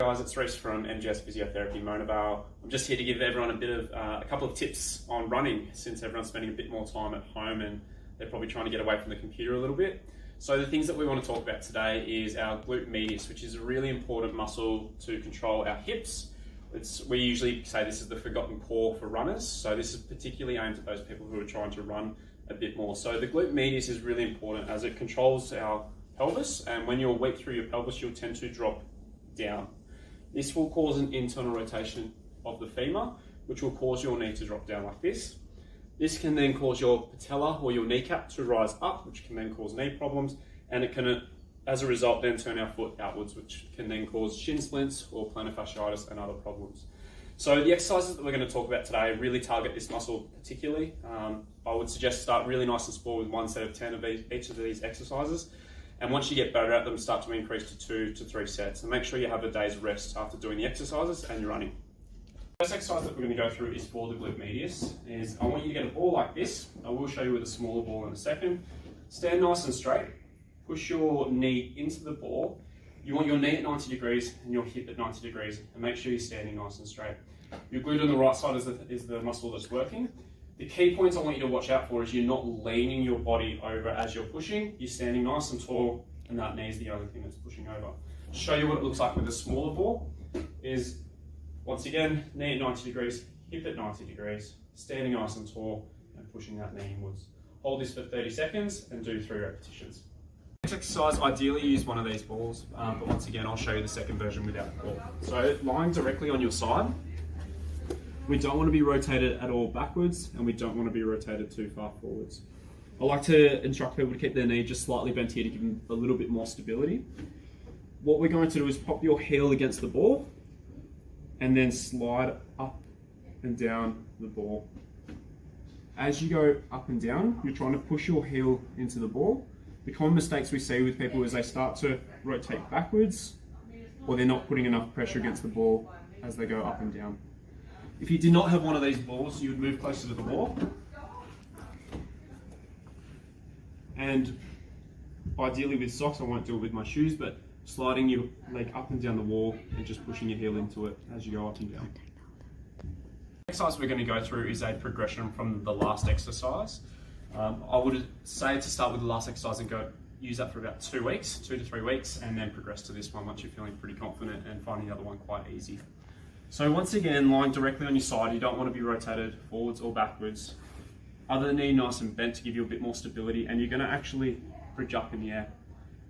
Guys, it's Reese from MGS Physiotherapy Mobile. I'm just here to give everyone a couple of tips on running, since everyone's spending a bit more time at home and they're probably trying to get away from the computer a little bit. So the things that we want to talk about today is our glute medius, which is a really important muscle to control our hips. We usually say this is the forgotten core for runners, so this is particularly aimed at those people who are trying to run a bit more. So the glute medius is really important as it controls our pelvis, and when you're weak through your pelvis, you'll tend to drop down. This will cause an internal rotation of the femur, which will cause your knee to drop down like this. This can then cause your patella or your kneecap to rise up, which can then cause knee problems, and it can, as a result, then turn our foot outwards, which can then cause shin splints or plantar fasciitis and other problems. So the exercises that we're going to talk about today really target this muscle particularly. I would suggest start really nice and small with one set of 10 of each of these exercises. And once you get better at them, start to increase to 2 to 3 sets. And make sure you have a day's rest after doing the exercises and you're running. The first exercise that we're going to go through is for the glute medius. I want you to get a ball like this. I will show you with a smaller ball in a second. Stand nice and straight. Push your knee into the ball. You want your knee at 90 degrees and your hip at 90 degrees. And make sure you're standing nice and straight. Your glute on the right side is the muscle that's working. The key points I want you to watch out for is you're not leaning your body over as you're pushing. You're standing nice and tall, and that knee is the only thing that's pushing over. To show you what it looks like with a smaller ball is, once again, knee at 90 degrees, hip at 90 degrees, standing nice and tall, and pushing that knee inwards. Hold this for 30 seconds and do 3 repetitions. Next exercise, ideally use one of these balls, but once again, I'll show you the second version without the ball. So lying directly on your side. We don't want to be rotated at all backwards, and we don't want to be rotated too far forwards. I like to instruct people to keep their knee just slightly bent here to give them a little bit more stability. What we're going to do is pop your heel against the ball and then slide up and down the ball. As you go up and down, you're trying to push your heel into the ball. The common mistakes we see with people is they start to rotate backwards, or they're not putting enough pressure against the ball as they go up and down. If you did not have one of these balls, you would move closer to the ball. And ideally with socks, I won't do it with my shoes, but sliding your leg up and down the wall and just pushing your heel into it as you go up and down. The exercise we're going to go through is a progression from the last exercise. I would say to start with the last exercise and use that for about 2 weeks, 2 to 3 weeks, and then progress to this one once you're feeling pretty confident and finding the other one quite easy. So once again, lying directly on your side, you don't want to be rotated forwards or backwards. Other knee nice and bent to give you a bit more stability, and you're going to actually bridge up in the air.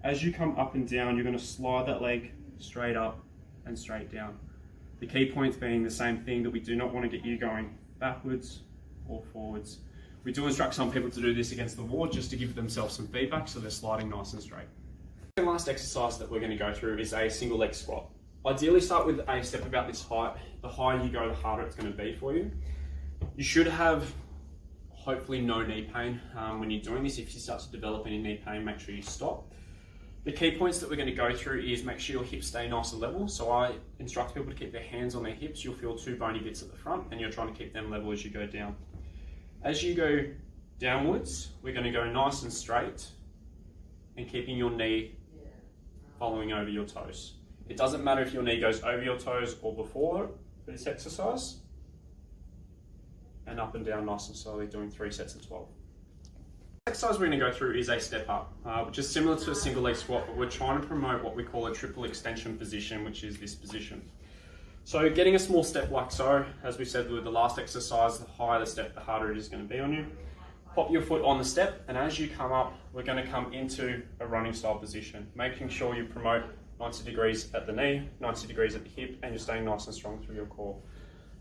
As you come up and down, you're going to slide that leg straight up and straight down. The key points being the same thing, that we do not want to get you going backwards or forwards. We do instruct some people to do this against the wall just to give themselves some feedback so they're sliding nice and straight. The last exercise that we're going to go through is a single leg squat. Ideally start with a step about this height. The higher you go, the harder it's going to be for you. You should have hopefully no knee pain when you're doing this. If you start to develop any knee pain, make sure you stop. The key points that we're going to go through is make sure your hips stay nice and level. So I instruct people to keep their hands on their hips. You'll feel 2 bony bits at the front, and you're trying to keep them level as you go down. As you go downwards, we're going to go nice and straight and keeping your knee following over your toes. It doesn't matter if your knee goes over your toes or before for this exercise. And up and down nice and slowly, doing 3 sets of 12. The exercise we're going to go through is a step up, which is similar to a single leg squat, but we're trying to promote what we call a triple extension position, which is this position. So getting a small step like so, as we said with the last exercise, the higher the step, the harder it is going to be on you. Pop your foot on the step, and as you come up, we're going to come into a running style position, making sure you promote 90 degrees at the knee, 90 degrees at the hip, and you're staying nice and strong through your core.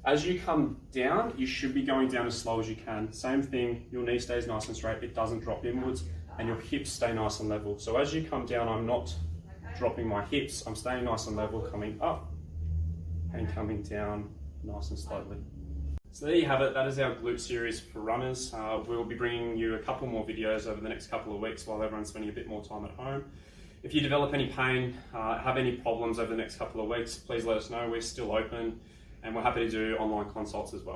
As you come down, you should be going down as slow as you can. Same thing, your knee stays nice and straight, it doesn't drop inwards, and your hips stay nice and level. So as you come down, I'm not dropping my hips, I'm staying nice and level, coming up and coming down nice and slowly. So there you have it, that is our glute series for runners. We'll be bringing you a couple more videos over the next couple of weeks while everyone's spending a bit more time at home. If you develop any pain, have any problems over the next couple of weeks, please let us know. We're still open and we're happy to do online consults as well.